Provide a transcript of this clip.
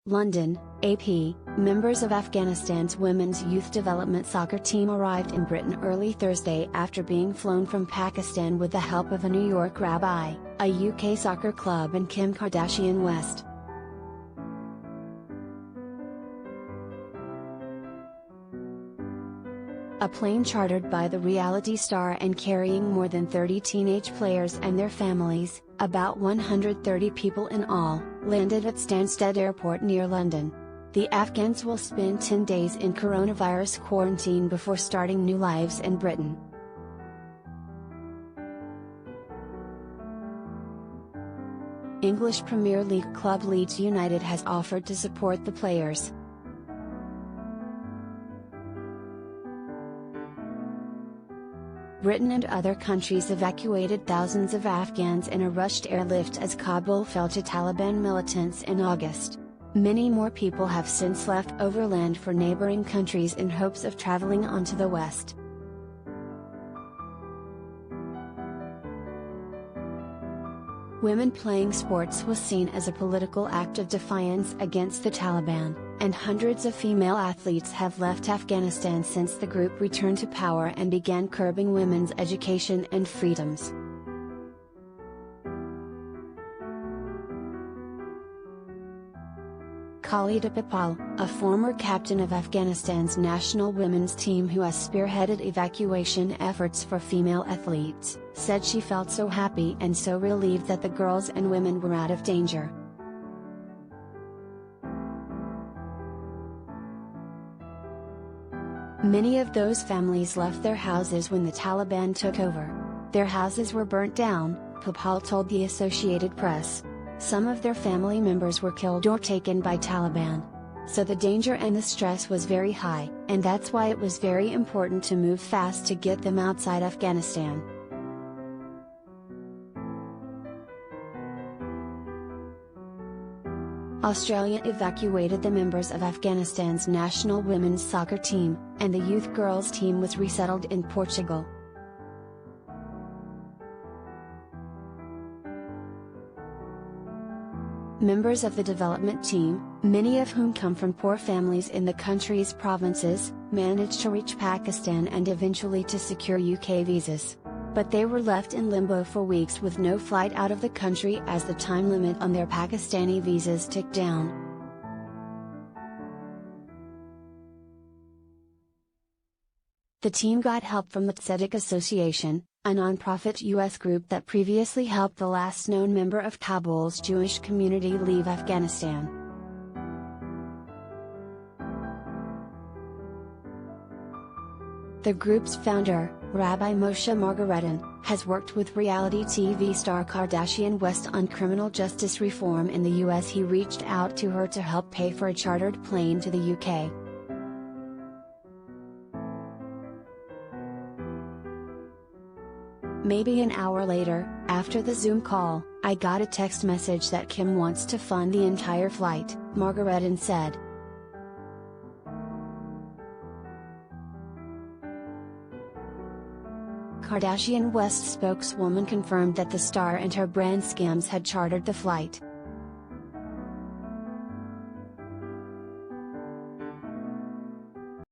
London, AP. Members of Afghanistan's women's youth development soccer team arrived in Britain early Thursday after being flown from Pakistan with the help of a New York rabbi, a UK soccer club and Kim Kardashian West. A plane chartered by the reality star and carrying more than 30 teenage players and their families, about 130 people in all, landed at Stansted Airport near London. The Afghans will spend 10 days in coronavirus quarantine before starting new lives in Britain. English Premier League club Leeds United has offered to support the players. Britain and other countries evacuated thousands of Afghans in a rushed airlift as Kabul fell to Taliban militants in August. Many more people have since left overland for neighboring countries in hopes of traveling on to the west. Women playing sports was seen as a political act of defiance against the Taliban, and hundreds of female athletes have left Afghanistan since the group returned to power and began curbing women's education and freedoms. Khalida Papal, a former captain of Afghanistan's national women's team who has spearheaded evacuation efforts for female athletes, said she felt so happy and so relieved that the girls and women were out of danger. Many of those families left their houses when the Taliban took over. Their houses were burnt down, Papal told the Associated Press. Some of their family members were killed or taken by Taliban. So the danger and the stress was very high, and that's why it was very important to move fast to get them outside Afghanistan. Australia evacuated the members of Afghanistan's national women's soccer team, and the youth girls team was resettled in Portugal. Members of the development team, many of whom come from poor families in the country's provinces, managed to reach Pakistan and eventually to secure UK visas. But they were left in limbo for weeks with no flight out of the country as the time limit on their Pakistani visas ticked down. The team got help from the Tzedek Association, a non-profit U.S. group that previously helped the last known member of Kabul's Jewish community leave Afghanistan. The group's founder, Rabbi Moshe Margaretin, has worked with reality TV star Kardashian West on criminal justice reform in the U.S. He reached out to her to help pay for a chartered plane to the UK. Maybe an hour later, after the Zoom call, I got a text message that Kim wants to fund the entire flight, Margaretin said. Kardashian West spokeswoman confirmed that the star and her brand Skims had chartered the flight.